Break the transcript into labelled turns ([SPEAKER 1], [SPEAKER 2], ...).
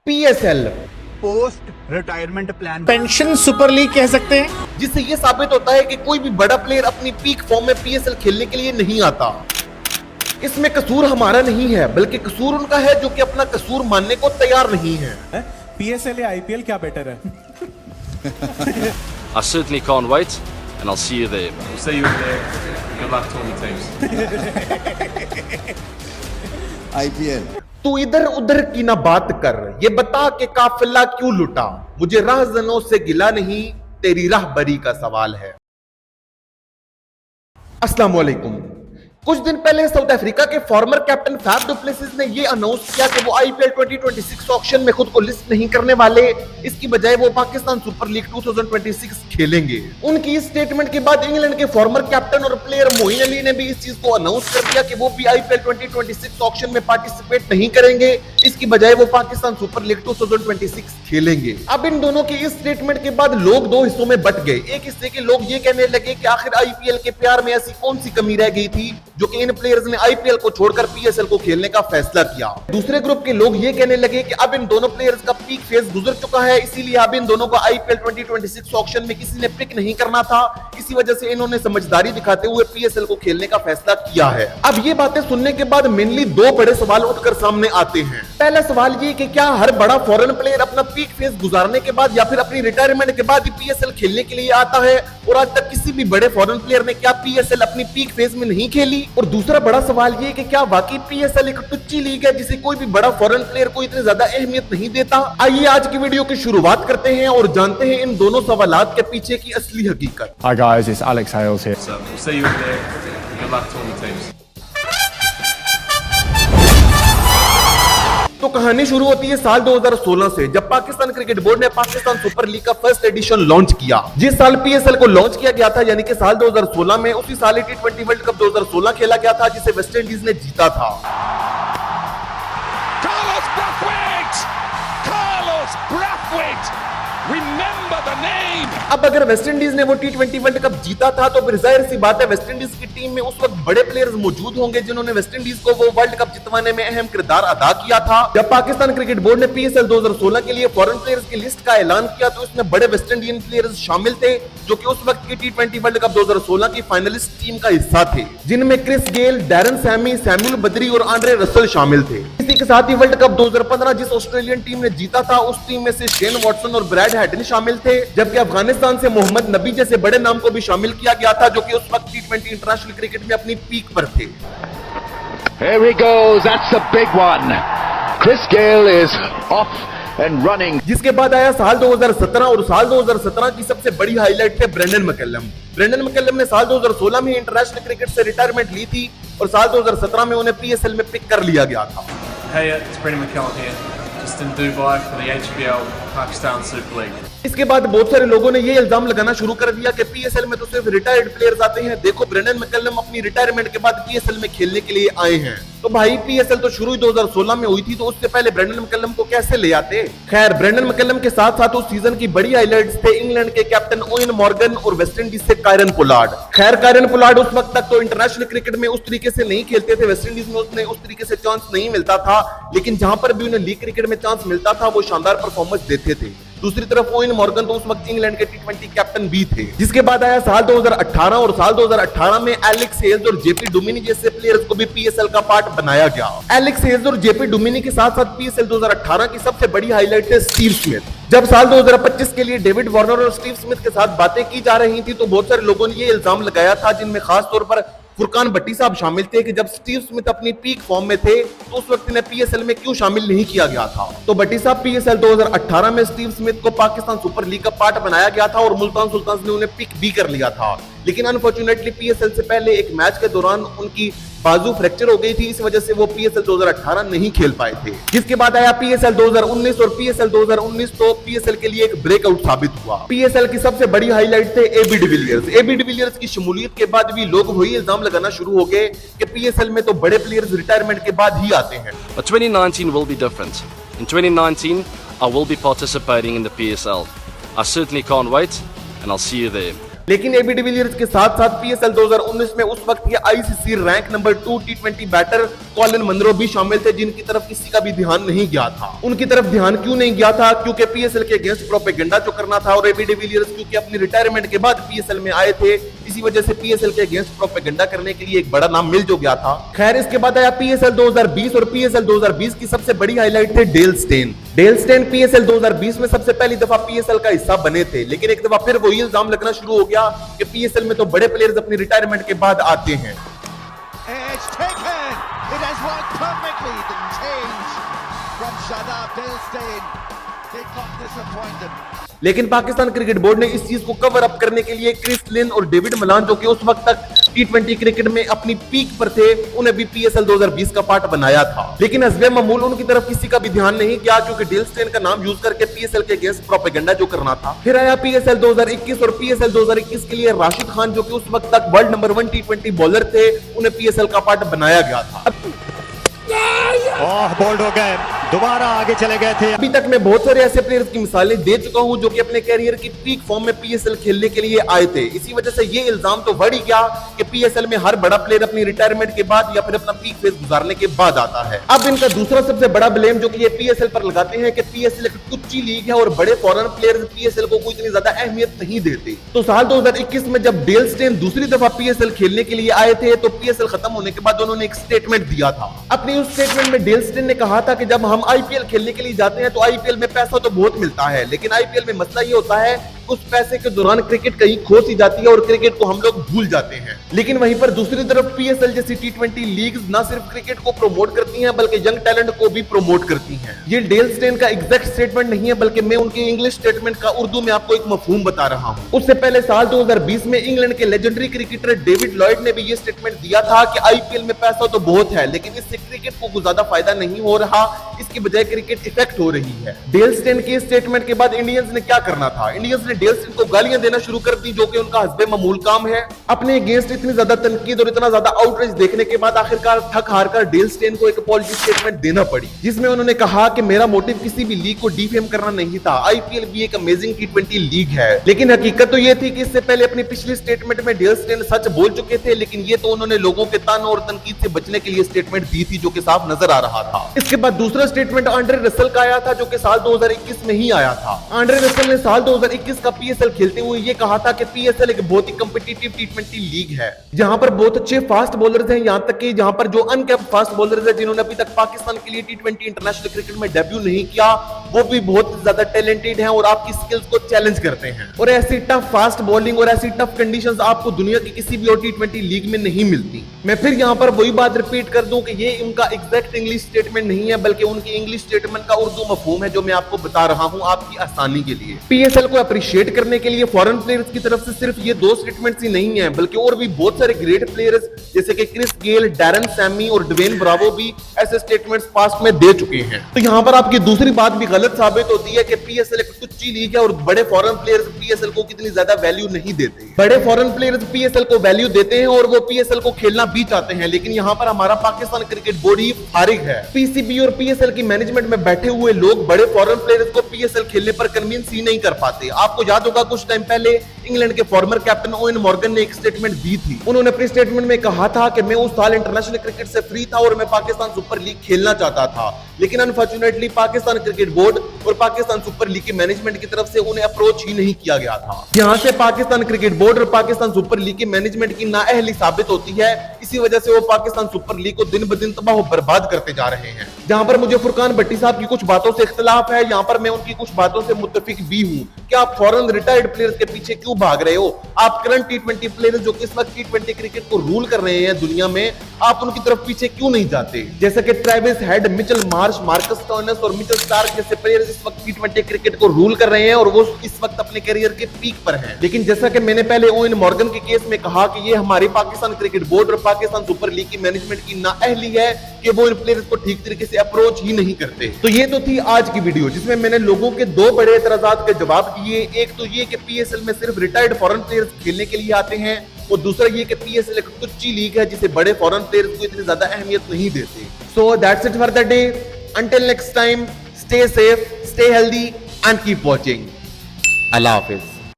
[SPEAKER 1] PSL
[SPEAKER 2] post retirement plan,
[SPEAKER 3] pension super league कह सकते हैं।
[SPEAKER 1] जिससे ये साबित होता है कि कोई भी बड़ा प्लेयर अपनी पीक फॉर्म में पीएसएल खेलने के लिए नहीं आता। इसमें कसूर हमारा नहीं है, बल्कि कसूर उनका है जो कि अपना कसूर मानने को तैयार नहीं है।
[SPEAKER 4] पीएसएल या आईपीएल क्या बेटर है?
[SPEAKER 5] I certainly can't wait, and I'll see you there.
[SPEAKER 6] We'll see you there. Good luck to all the teams.
[SPEAKER 2] IPL.
[SPEAKER 1] तू इधर उधर की ना बात कर, ये बता के काफिला क्यों लुटा। मुझे राहजनों से गिला नहीं, तेरी राहबरी का सवाल है। अस्सलाम वालेकुम। कुछ दिन पहले साउथ अफ्रीका के former captain Faf du Plessis ने यह अनाउंस किया कि वो आईपीएल 2026 ऑक्शन में खुद को लिस्ट नहीं करने वाले, इसकी बजाय वो पाकिस्तान सुपर लीग 2026 खेलेंगे। उनकी इस स्टेटमेंट के बाद इंग्लैंड के फॉर्मर कैप्टन और प्लेयर मोइन अली ने भी इस चीज को अनाउंस कर दिया कि वो भी आईपीएल 2026 ऑक्शन में पार्टिसिपेट नहीं करेंगे, इसकी बजाय वो पाकिस्तान सुपर लीग 2026 खेलेंगे। अब इन दोनों की इस स्टेटमेंट के बाद लोग दो हिस्सों में बट गए। एक हिस्से के लोग ये कहने लगे कि आखिर आईपीएल के प्यार में ऐसी कौन सी कमी रह गई थी जो कि इन प्लेयर्स ने आईपीएल को छोड़कर पीएसएल को खेलने का फैसला किया। दूसरे ग्रुप के लोग ये कहने लगे कि अब इन दोनों प्लेयर्स का पीक फेज गुजर चुका है, इसीलिए अब इन दोनों को आईपीएल 2026 ऑक्शन में किसी ने पिक नहीं करना था, इसी वजह से इन्होंने समझदारी दिखाते हुए पीएसएल को खेलने का फैसला किया है। अब ये बातें सुनने के बाद मेनली दो बड़े सवाल उठकर सामने आते हैं। पहला सवाल ये कि क्या हर बड़ा फॉरेन प्लेयर अपना पीक फेज गुजारने के बाद या फिर अपनी रिटायरमेंट के बाद ही पीएसएल खेलने के लिए आता है, और आज तक किसी भी बड़े फॉरेन प्लेयर ने क्या पीएसएल अपनी पीक फेज में नहीं खेली। और दूसरा बड़ा सवाल ये कि क्या वाकई पीएसएल एक टुच्ची लीग है जिसे कोई भी बड़ा फॉरेन प्लेयर को इतनी ज्यादा अहमियत नहीं देता। आइए आज की वीडियो की शुरुआत करते हैं और जानते हैं इन दोनों सवालात के पीछे की असली हकीकत।
[SPEAKER 7] Hi guys, it's Alex Hales here.
[SPEAKER 6] So we'll see you there. Good luck to all the teams.
[SPEAKER 1] तो कहानी शुरू होती है साल 2016 से, जब पाकिस्तान क्रिकेट बोर्ड ने पाकिस्तान सुपर लीग का फर्स्ट एडिशन लॉन्च किया। जिस साल पीएसएल को लॉन्च किया गया था यानी कि साल 2016 में, उसी साल टी20 वर्ल्ड कप 2016 खेला गया था जिसे वेस्ट इंडीज ने जीता था। अब अगर वेस्ट इंडीज ने वो टी20 वर्ल्ड कप जीता था तो फिर जाहिर सी बात है वेस्ट इंडीज की टीम में उस वक्त बड़े प्लेयर्स मौजूद होंगे जिन्होंने वेस्ट इंडीज को वो वर्ल्ड कप जितवाने में अहम किरदार अदा किया था। जब पाकिस्तान क्रिकेट बोर्ड ने पीएसएल 2016 के लिए फॉरेन प्लेयर्स की लिस्ट का ऐलान किया तो इसमें बड़े वेस्ट इंडियन प्लेयर्स शामिल थे जो कि उस वक्त की टी20 वर्ल्ड कप 2016 की फाइनलिस्ट टीम का हिस्सा थे, जिनमें Chris Gayle, Darren Sammy, Samuel Badree और आंद्रे रसल शामिल थे। इसी के साथ ही वर्ल्ड कप 2015 जिस ऑस्ट्रेलियन टीम ने जीता था उस टीम में से शेन वॉटसन और ब्रैड हैटन शामिल थे, जबकि अफगानिस्तान से मोहम्मद नबी जैसे बड़े नाम को भी शामिल किया गया था जो कि उस वक्त टी20 इंटरनेशनल क्रिकेट में अपनी पीक पर थे।
[SPEAKER 8] Here he goes, that's a big one. Chris Gayle is off and running.
[SPEAKER 1] जिसके बाद आया साल 2017 और साल 2017 की सबसे बड़ी हाईलाइट थे ब्रेंडन मैकलम। ब्रेंडन मैकलम ने साल 2016 में इंटरनेशनल क्रिकेट से रिटायरमेंट ली थी और साल 2017 में उन्हें पीएसएल में पिक कर लिया गया था।
[SPEAKER 6] Hey, it's Brendan McCallum here. Just in Dubai for the HBL Pakistan Super League.
[SPEAKER 1] इसके बाद बहुत सारे लोगों ने ये इल्जाम लगाना शुरू कर दिया कि पीएसएल में तो सिर्फ रिटायर्ड प्लेयर्स आते हैं, देखो ब्रेंडन मैकलम अपनी रिटायरमेंट के बाद पीएसएल में खेलने के लिए आए हैं। तो भाई पीएसएल तो शुरू 2016 में हुई थी, तो उससे पहले ब्रेंडन मैकलम को कैसे ले आते। खैर, ब्रेंडन मैकलम के साथ साथ उस सीजन की बड़ी हाइलाइट्स थे इंग्लैंड के कैप्टन ओवेन मॉर्गन और वेस्ट इंडीज से कायरन पोलार्ड। खैर, कायरन पोलार्ड उस वक्त तक तो इंटरनेशनल क्रिकेट में उस तरीके से नहीं खेलते थे, वेस्ट इंडीज में उसने उस तरीके से चांस नहीं मिलता था, लेकिन जहां पर भी उन्हें लीग क्रिकेट में चांस मिलता था वो शानदार परफॉर्मेंस देते थे। दूसरी तरफ ओवेन मॉर्गन तो उस वक्त इंग्लैंड के टी20 कैप्टन भी थे। जिसके बाद आया साल 2018 और साल 2018 में एलेक्स हेल्स और जेपी डुमिनी जैसे प्लेयर्स को भी पीएसएल का पार्ट बनाया गया। एलेक्स हेल्स और जेपी डुमिनी के साथ साथ पीएसएल 2018 की सबसे बड़ी हाईलाइट है स्टीव स्मिथ। जब साल 2025 के लिए डेविड वार्नर और स्टीव स्मिथ के साथ बातें की जा रही थी तो बहुत सारे लोगों ने ये इल्जाम लगाया था, जिनमें खास तौर पर फुरकान भट्टी साहब शामिल थे, कि जब स्टीव स्मिथ अपनी पीक फॉर्म में थे तो उस वक्त इन्हें पीएसएल में क्यों शामिल नहीं किया गया था। तो भट्टी साहब पीएसएल 2018 में स्टीव स्मिथ को पाकिस्तान सुपर लीग का पार्ट बनाया गया था और मुल्तान सुल्तान्स ने उन्हें पिक भी कर लिया था, लेकिन अनफॉर्चुनेटली पीएसएल से पहले एक मैच के दौरान उनकी बाजू फ्रैक्चर हो गई थी, इस वजह से वो पीएसएल 2018 नहीं खेल पाए थे। जिसके बाद आया पीएसएल 2019 और पीएसएल 2019 तो पीएसएल के लिए एक ब्रेकआउट साबित हुआ। पीएसएल की सबसे बड़ी हाईलाइट थे एबी डिविलियर्स। एबी डिविलियर्स की शमूलियत के बाद भी लोग वही इल्जाम लगाना शुरू हो गए कि पीएसएल में तो बड़े प्लेयर्स रिटायरमेंट के बाद ही आते हैं।
[SPEAKER 5] But 2019 will be different. In 2019, I will be participating in the PSL. I certainly can't wait, and I'll see you there.
[SPEAKER 1] लेकिन एबी डिविलियर्स के साथ साथ पीएसएल 2019 में उस वक्त ये आईसीसी रैंक नंबर 2 टी20 बैटर कॉलिन मनरो भी शामिल थे, जिनकी तरफ किसी का भी ध्यान नहीं गया था। उनकी तरफ ध्यान क्यों नहीं गया था? क्योंकि पीएसएल के अगेंस्ट प्रोपेगेंडा जो करना था, और एबी डिविलियर्स क्योंकि अपनी रिटायरमेंट के बाद पीएसएल में आए थे, इसी वजह से पीएसएल के अगेंस्ट प्रोपेगेंडा करने के लिए एक बड़ा नाम मिल जो गया था। खैर, इसके बाद आया पीएसएल 2020 और पीएसएल 2020 की सबसे बड़ी हाईलाइट थे Dale Steyn. Dale Steyn PSL 2020 में सबसे पहली दफा पीएसएल का हिस्सा बने थे, लेकिन एक दफा फिर वही इल्जाम लगना शुरू हो गया कि पीएसएल में तो बड़े प्लेयर्स अपनी रिटायरमेंट के बाद आते हैं।
[SPEAKER 2] It's taken. It has worked perfectly. The change from Shadab Dilstein did not disappoint them.
[SPEAKER 1] लेकिन पाकिस्तान क्रिकेट बोर्ड ने इस चीज को कवर अप करने के लिए क्रिस लिन और डेविड मलान, जो कि उस वक्त तक टी20 क्रिकेट में अपनी पीक पर थे, उन्हें भी पीएसएल 2020 का पार्ट बनाया था। लेकिन हस्बे मामूल उनकी तरफ किसी का भी ध्यान नहीं गया, क्योंकि डेल स्टेन का नाम यूज करके पीएसएल के अगेंस्ट प्रोपेगेंडा जो करना था। फिर आया पीएसएल 2021 और पीएसएल 2021 के लिए राशिद खान, जो कि उस वक्त तक वर्ल्ड नंबर 1 टी20 बॉलर थे, उन्हें पीएसएल का पार्ट बनाया गया था।
[SPEAKER 2] बोल्ड हो गए, दोबारा आगे चले गए थे।
[SPEAKER 1] अभी तक मैं बहुत सारे ऐसे प्लेयर्स की मिसालें दे चुका हूं जो कि अपने कैरियर की पीक फॉर्म में पीएसएल खेलने के लिए आए थे। इसी वजह से ये इल्जाम तो बढ़ ही गया कि पीएसएल में हर बड़ा प्लेयर अपनी रिटायरमेंट के बाद या फिर अपना पीक फेज गुजारने के बाद आता है। अब इनका दूसरा सबसे बड़ा ब्लेम जो कि ये पीएसएल पर लगाते हैं कि पीएसएल एक टुच्ची लीग है और बड़े फॉरेन प्लेयर्स पीएसएल को कोई इतनी ज्यादा अहमियत नहीं देते। तो साल 2021 में जब डेल स्टेन दूसरी दफा पीएसएल खेलने के लिए आए थे, तो पीएसएल खत्म होने के बाद उन्होंने एक स्टेटमेंट दिया था। अपनी उस स्टेटमेंट में डेल स्टेन ने कहा था कि जब हम आईपीएल खेलने के लिए जाते हैं तो आईपीएल में पैसा तो बहुत मिलता है, लेकिन आईपीएल में मसला ये होता है उस पैसे के दौरान क्रिकेट कहीं खो सी जाती है और क्रिकेट को हम लोग भूल जाते हैं। लेकिन वहीं पर दूसरी तरफ पीएसएल जैसी टी20 लीग्स ना सिर्फ क्रिकेट को प्रमोट करती हैं बल्कि यंग टैलेंट को भी प्रमोट करती हैं। ये डेल स्टेन का एग्जैक्ट स्टेटमेंट नहीं है, बल्कि मैं उनके इंग्लिश स्टेटमेंट का उर्दू में आपको एक मफहूम बता रहा हूं। उससे पहले साल 2020 में इंग्लैंड के लेजेंडरी क्रिकेटर डेविड लॉयड ने भी ये स्टेटमेंट दिया था कि आईपीएल में पैसा तो बहुत है, लेकिन इससे क्रिकेट को ज्यादा फायदा नहीं हो रहा, इसकी बजाय क्रिकेट इफेक्ट हो रही है। डेल स्टेन के स्टेटमेंट के बाद इंडियंस ने क्या करना था? इंडियंस ने डेल स्टेन को गालियां देना शुरू कर दी, जो कि उनका हस्बे मामूल काम है। अपने अगेंस्ट इतनी ज्यादा तनकीद और इतना ज्यादा आउटरीच देखने के बाद आखिरकार थक हार कर डेल स्टेन को एक अपॉलजी स्टेटमेंट देना पड़ी, जिसमें उन्होंने कहा कि मेरा मोटिव किसी भी लीग को डिफेम करना नहीं था, आईपीएल भी एक अमेजिंग टी20 लीग है। लेकिन हकीकत तो यह थी कि इससे पहले अपनी पिछली स्टेटमेंट में डेल स्टेन सच बोल चुके थे, लेकिन ये तो उन्होंने लोगों के ताने और तनकीद से बचने के लिए स्टेटमेंट दी थी, जो कि साफ नजर आ रहा था। इसके बाद दूसरा स्टेटमेंट आंड्रे रसेल का आया था, जो कि साल 2021 में ही आया था। आंड्रे रसेल ने साल 2021 का पीएसएल खेलते हुए ये कहा था कि पीएसएल एक बहुत ही कॉम्पिटिटिव टी20 लीग है, जहां पर बहुत अच्छे फास्ट बॉलर्स हैं, यहां तक कि जहां पर जो अनकैप्ड फास्ट बॉलर्स हैं जिन्होंने अभी तक पाकिस्तान के लिए टी20 इंटरनेशनल क्रिकेट में डेब्यू नहीं किया, वो भी बहुत ज्यादा टैलेंटेड हैं और आपकी स्किल्स को चैलेंज करते हैं। और ऐसी टफ फास्ट बॉलिंग और ऐसी टफ कंडीशंस आपको दुनिया की किसी भी और टी20 लीग में नहीं मिलती। मैं फिर यहां पर वही बात रिपीट कर दूं कि ये उनका एग्जैक्ट इंग्लिश स्टेटमेंट नहीं है, बल्कि उनकी इंग्लिश स्टेटमेंट का उर्दू मफहूम है, जो मैं आपको बता रहा हूं आपकी आसानी के लिए। पीएसएल को अप्रिशिएट करने के लिए फॉरेन प्लेयर्स की तरफ से सिर्फ ये दो स्टेटमेंट्स ही नहीं है, बल्कि और भी बहुत सारे ग्रेट प्लेयर्स जैसे कि क्रिस गेल, डैरन सैमी और ड्वेन ब्रावो भी ऐसे स्टेटमेंट्स पास्ट में दे चुके हैं। तो यहाँ पर आपकी दूसरी बात भी गलत साबित होती है कि पीएसएल एक टुच्ची लीग है और बड़े फॉरेन प्लेयर्स पीएसएल को कितनी ज्यादा वैल्यू नहीं देते। बड़े फॉरेन प्लेयर्स पीएसएल को वैल्यू देते हैं और वो पीएसएल को खेलना भी चाहते हैं, लेकिन यहाँ पर हमारा पाकिस्तान क्रिकेट बोर्ड ही फारिग है। पीसीबी और पीएसएल की मैनेजमेंट में बैठे हुए लोग बड़े फॉरेन प्लेयर्स को पीएसएल खेलने पर कन्विंस ही नहीं कर पाते। आपको याद होगा कुछ टाइम पहले इंग्लैंड के फॉर्मर कैप्टन ओवेन मॉर्गन ने एक स्टेटमेंट दी थी। उन्होंने अपने स्टेटमेंट में कहा था कि मैं उस साल इंटरनेशनल क्रिकेट से फ्री था और मैं पाकिस्तान सुपर लीग खेलना चाहता था, लेकिन अनफॉर्चुनेटली पाकिस्तान क्रिकेट बोर्ड और पाकिस्तान सुपर लीग की मैनेजमेंट की तरफ से उन्हें अप्रोच ही नहीं किया गया था। यहाँ से पाकिस्तान क्रिकेट बोर्ड और पाकिस्तान सुपर लीग की मैनेजमेंट की नाअहली साबित होती है। इसी वजह से वो पाकिस्तान सुपर लीग को दिन ब दिन तबाह बर्बाद करते जा रहे हैं। जहां पर मुझे फुरकान भट्टी साहब की कुछ बातों से इख्तिलाफ है, यहाँ पर मैं उनकी कुछ बातों से मुत्तफिक भी हूँ। क्या आप फॉरेन रिटायर्ड प्लेयर्स के पीछे क्यों भाग रहे हो? आप करंट टी20 प्लेयर्स जो इस वक्त टी20 क्रिकेट को रूल कर रहे हैं दुनिया में, आप उनकी तरफ पीछे क्यों नहीं जाते? जैसे कि Travis head, Mitchell Marsh, Marcus Stoinis और मिचेल स्टार्क जैसे प्लेयर्स इस वक्त टी20 क्रिकेट को रूल कर रहे हैं और वो इस वक्त अपने करियर के पीक पर हैं। लेकिन जैसा कि मैंने पहले ओवेन मॉर्गन के केस में कहा कि ये हमारी पाकिस्तान क्रिकेट बोर्ड और पाकिस्तान सुपर लीग की मैनेजमेंट की नाअहली है कि वो इन प्लेयर्स को ठीक तरीके से अप्रोच ही नहीं करते। तो ये तो थी आज की वीडियो, जिसमें मैंने लोगों के दो बड़े एतराजात के जवाब दिए। एक तो ये कि पीएसएल में सिर्फ रिटायर्ड फॉरेन प्लेयर्स खेलने के लिए आते हैं, और दूसरा ये कि पीएसएल एक टुच्ची लीग है जिसे बड़े फॉरेन प्लेयर्स को इतनी ज्यादा अहमियत नहीं देते। So that's it for the day. Until next time, stay safe, stay healthy and keep watching. Allah Hafiz.